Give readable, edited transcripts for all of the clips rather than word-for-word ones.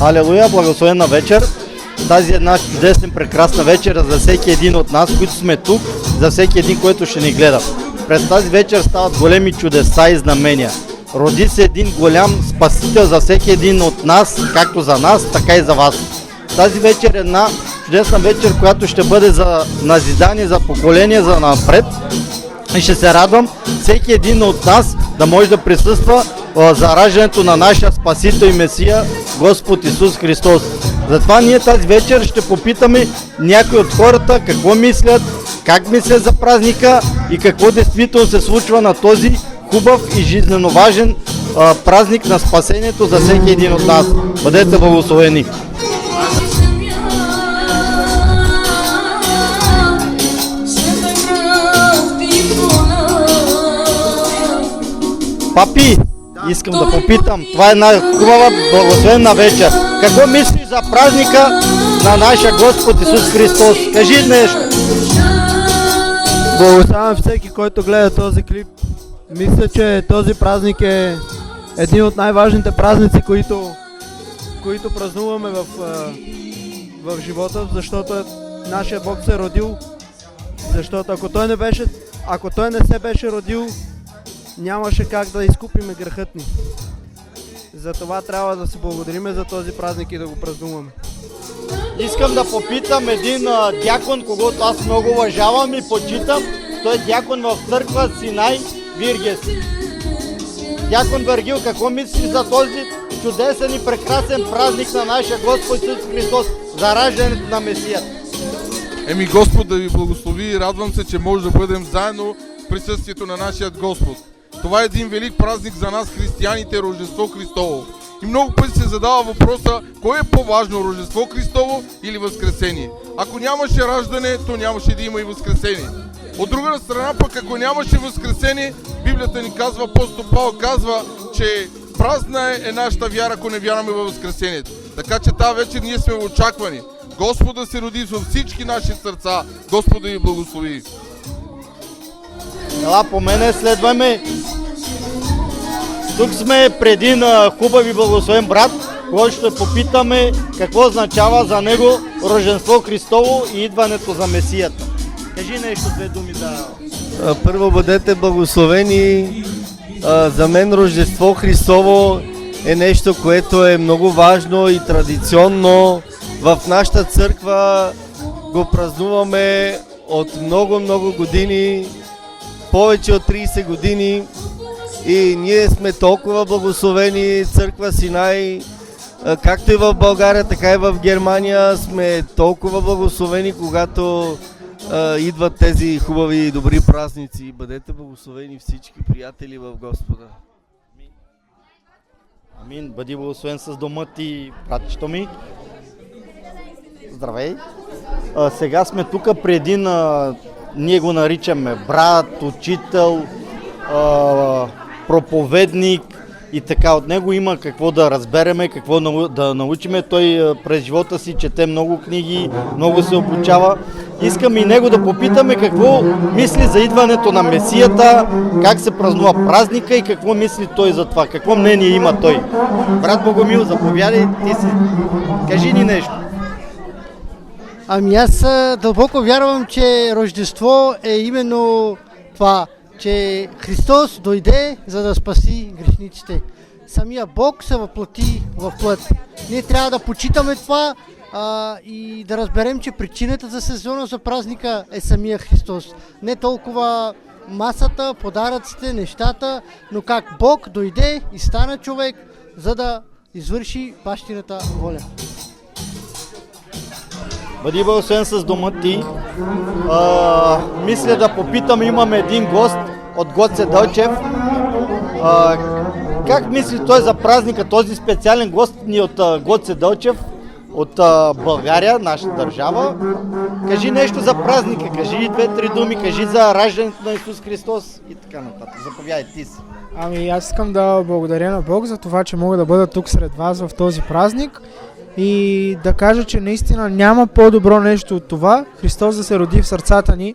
Алелуя, благословена вечер. Тази една чудесна, прекрасна вечер за всеки един от нас, които сме тук, за всеки един, който ще ни гледа. През тази вечер стават големи чудеса и знамения. Роди се един голям спасител за всеки един от нас, както за нас, така и за вас. Тази вечер е една чудесна вечер, която ще бъде за назидание, за поколение, за напред. И ще се радвам всеки един от нас да може да присъства за раждането на нашия Спасител и Месия, Господ Исус Христос. Затова ние тази вечер ще попитаме някои от хората какво мислят, как мислят за празника и какво действително се случва на този хубав и жизненно важен празник на спасението за всеки един от нас. Бъдете благословени! Папи, искам да попитам, това е една хубава благословена вечер. Какво мислиш за празника на нашия Господ Исус Христос? Кажи нещо. Благославям всеки, който гледа този клип. Мисля, че този празник е един от най-важните празници, които празнуваме в живота, защото нашия Бог се е родил. Защото ако той не се беше родил, нямаше как да изкупиме грехът ни. Затова трябва да се благодариме за този празник и да го празнуваме. Искам да попитам един дякон, когото аз много уважавам и почитам. Той е дякон в църква Синай Виргес. Дякон Вергил, какво мислиш за този чудесен и прекрасен празник на нашия Господ Исус Христос, за раждането на Месията? Господ да ви благослови и радвам се, че може да бъдем заедно в присъствието на нашия Господ. Това е един велик празник за нас, християните, Рождество Христово. И много пъти се задава въпроса, кое е по-важно, Рождество Христово или Възкресение? Ако нямаше раждане, то нямаше да има и Възкресение. От друга страна пък, ако нямаше Възкресение, Библията ни казва, апостол Павел казва, че празна е нашата вяра, ако не вярваме във Възкресението. Така че тази вечер ние сме очаквани. Господ да се роди във всички наши сърца. Господ да ви благослови. Ела по мене, следваме. Тук сме преди на хубав и благословен брат, който ще попитаме какво означава за него Рождество Христово и идването за Месията. Кажи нещо, две думи да... Първо бъдете благословени. За мен Рождество Христово е нещо, което е много важно и традиционно. В нашата църква го празнуваме от много години, повече от 30 години. И ние сме толкова благословени, църква Синай, както и в България, така и в Германия сме толкова благословени, когато идват тези хубави и добри празници. Бъдете благословени всички приятели в Господа. Амин. Бъди благословен с дома ти, братчето ми. Здравей. Сега сме тук при един, ние го наричаме брат, учител, проповедник и така. От него има какво да разбереме, какво да научиме. Той през живота си чете много книги, много се обучава. Искам и него да попитаме какво мисли за идването на Месията, как се празнува празника и какво мисли той за това, какво мнение има той. Брат Богомил, заповядай, кажи ни нещо. Ами аз дълбоко вярвам, че Рождество е именно това, че Христос дойде, за да спаси грешниците. Самия Бог се въплати в плът. Ние трябва да почитаме това и да разберем, че причината за сезона за празника е самия Христос. Не толкова масата, подаръците, нещата, но как Бог дойде и стана човек, за да извърши бащината воля. Бъди благословен с дома ти. Мисля да попитам, имаме един гост от Гоце Делчев. Как мисли той за празника, този специален гост ни от Гоце Делчев, от България, нашата държава? Кажи нещо за празника, кажи две-три думи, кажи за раждането на Исус Христос и така нататък. Заповядай ти си. Ами аз искам да благодаря на Бог за това, че мога да бъда тук сред вас в този празник. И да кажа, че наистина няма по-добро нещо от това Христос да се роди в сърцата ни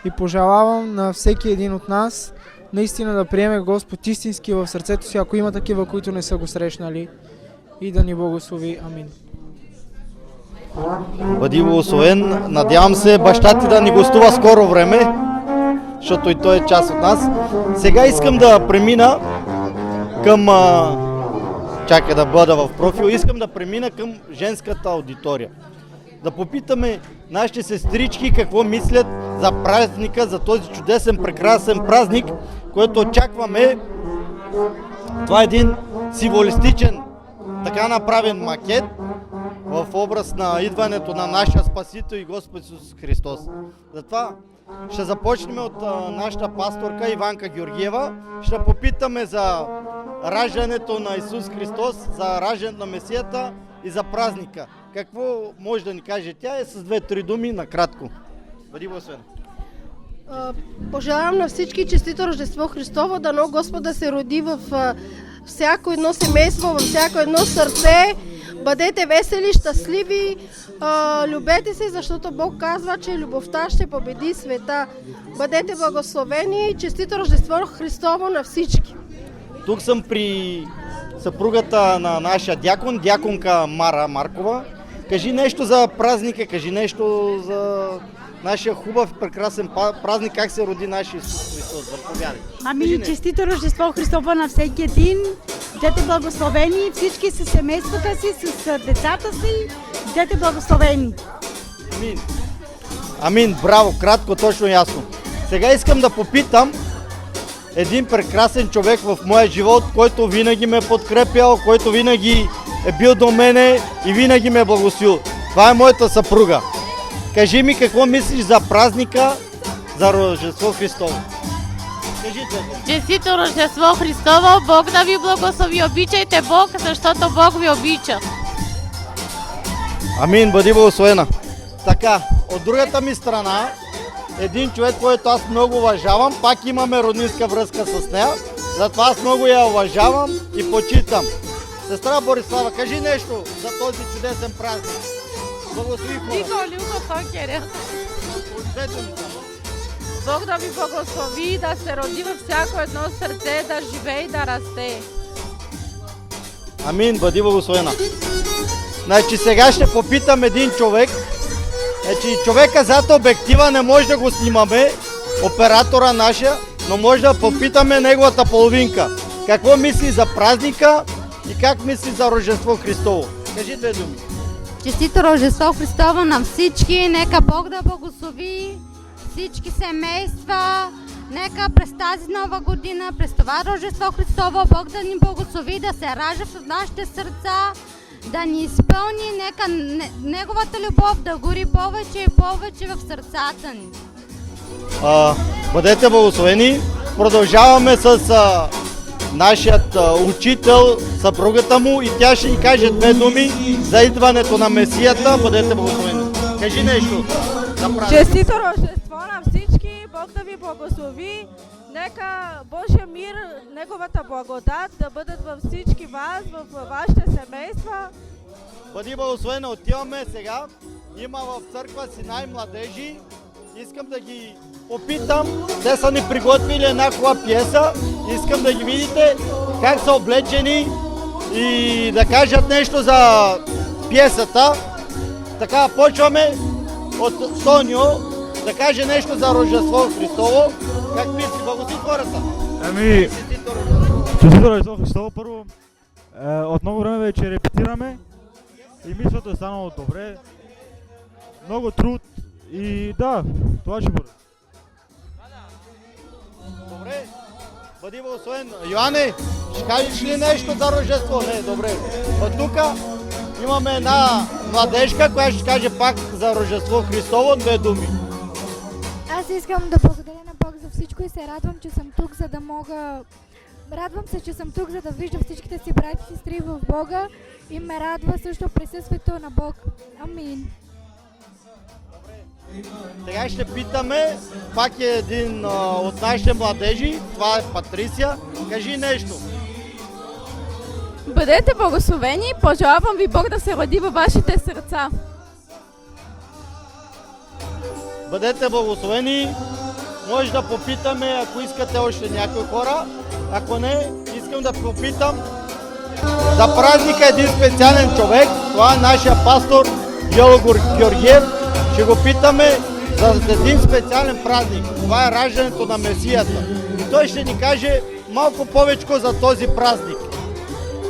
и пожелавам на всеки един от нас наистина да приеме Господ истински в сърцето си, ако има такива, които не са го срещнали. и да ни благослови. Амин. Бъди благословен. Надявам се баща ти да ни гостува скоро време, защото и той е част от нас. Сега искам да премина към... чакай да бъда в профил. Искам да премина към женската аудитория. Да попитаме нашите сестрички какво мислят за празника, за този чудесен, прекрасен празник, който очакваме. Това е един символистичен, така направен макет в образ на идването на нашия Спасител и Господ Исус Христос. Затова ще започнем от нашата пасторка Иванка Георгиева. Ще попитаме за раждането на Исус Христос, за раждането на Месията и за празника. Какво може да ни каже тя? Е с 2-3 думи, накратко. Бъди благословена. Пожелавам на всички честито Рождество Христово, дано Господ да се роди в всяко едно семейство, във всяко едно сърце. Бъдете весели, щастливи, любете се, защото Бог казва, че любовта ще победи света. Бъдете благословени и честито Рождество Христово на всички. Тук съм при съпругата на нашия дякон, дяконка Мара Маркова. Кажи нещо за празника, кажи нещо за нашия хубав, прекрасен празник, как се роди нашия Исус Христос. Заповядай. Ами, честито Рождество Христово на всеки един. Бъдете благословени, всички с семействата си, с децата си. Бъдете благословени. Амин. Амин, браво, кратко, точно ясно. Сега искам да попитам един прекрасен човек в моя живот, който винаги ме е подкрепял, който винаги е бил до мене и винаги ме е благословил. Това е моята съпруга. Кажи ми какво мислиш за празника, за Рождество Христово. Кажите. Честито Рождество Христово, Бог да ви благослови. Обичайте Бог, защото Бог ви обича. Амин, бъди благословена. Така, от другата ми страна, един човек, който аз много уважавам, пак имаме роднинска връзка с нея, затова аз много я уважавам и почитам. Сестра Борислава, кажи нещо за този чудесен празник. Благослови хора. Тихо, Люко, Фокере. Бог да ви благослови, да се роди във всяко едно сърце, да живее и да расте. Амин, бъди благословена. Значи сега ще попитам един човек. Значи човека зад обектива не може да го снимаме, оператора нашия, но може да попитаме неговата половинка. Какво мисли за празника и как мисли за Рождество Христово? Кажи 2 думи. Честито Рождество Христово на всички, нека Бог да благослови всички семейства, нека през тази нова година, през това Рождество Христово, Бог да ни благослови, да се ражда в нашите сърца, да ни изпълни, нека Неговата любов да гори повече и повече в сърцата ни. Бъдете благословени. Продължаваме с нашият учител, съпругата му, и тя ще ни каже 2 думи за идването на Месията. Бъдете благословени. Кажи нещо. Честито Рождество на всички, Бог да ви благослови. Нека Божия мир, Неговата благодат да бъдат във всички вас, във вашите семейства. Бъди благословена. Отиваме сега. Има в църква Синай младежи. Искам да ги попитам. Те са ни приготвили една хубава пиеса. Искам да ги видите как са облечени и да кажат нещо за пиесата. Така, почваме от Тонио да каже нещо за Рождество Христово. Как мисли? Благослови хората. Ами, честито Рождество Христово. Първо, от много време вече репетираме и мисля, че е станало добре. Много труд и да, това ще бъде. Добре, бъди благословен. Йоанне, ще кажеш ли нещо за Рождество? Не, добре. От тук имаме една младежка, която ще каже пак за Рождество Христово 2 думи. Аз искам да благодаря на Бог за всичко и се радвам, че съм тук, за да мога... Радвам се, че съм тук, за да виждам всичките си брати и сестри в Бога и ме радва също присъствието на Бог. Амин. Сега ще питаме, пак е един от нашите младежи, това е Патрисия. Кажи нещо. Бъдете благословени, пожелавам ви Бог да се роди във вашите сърца. Бъдете благословени. Може да попитаме, ако искате още някои хора. Ако не, искам да попитам За празника един специален човек, това е нашия пастор Йоло Георгиев. Ще го питаме за един специален празник. Това е раждането на Месията. И той ще ни каже малко повече за този празник.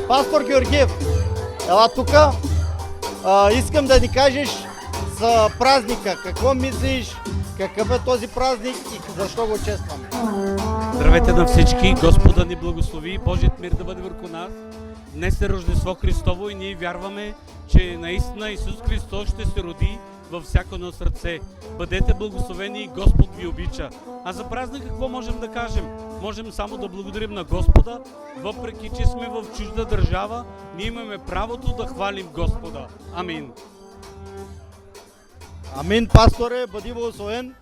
Пастор Георгиев, ела тука. Искам да ни кажеш за празника. Какво мислиш? Какъв е този празник и защо го честваме? Здравейте на всички! Господа ни благослови, Божият мир да бъде върху нас. Днес е Рождество Христово и ние вярваме, че наистина Исус Христос ще се роди във всяко едно сърце. Бъдете благословени и Господ ви обича. А за празника какво можем да кажем? Можем само да благодарим на Господа, въпреки че сме в чужда държава, ние имаме правото да хвалим Господа. Амин. Амин, пасторе, бъди благословен.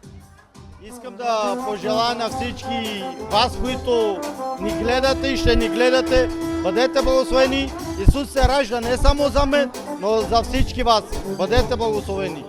Искам да пожелая на всички вас, които ни гледате и ще ни гледате, бъдете благословени. Исус се ражда не само за мен, но за всички вас. Бъдете благословени.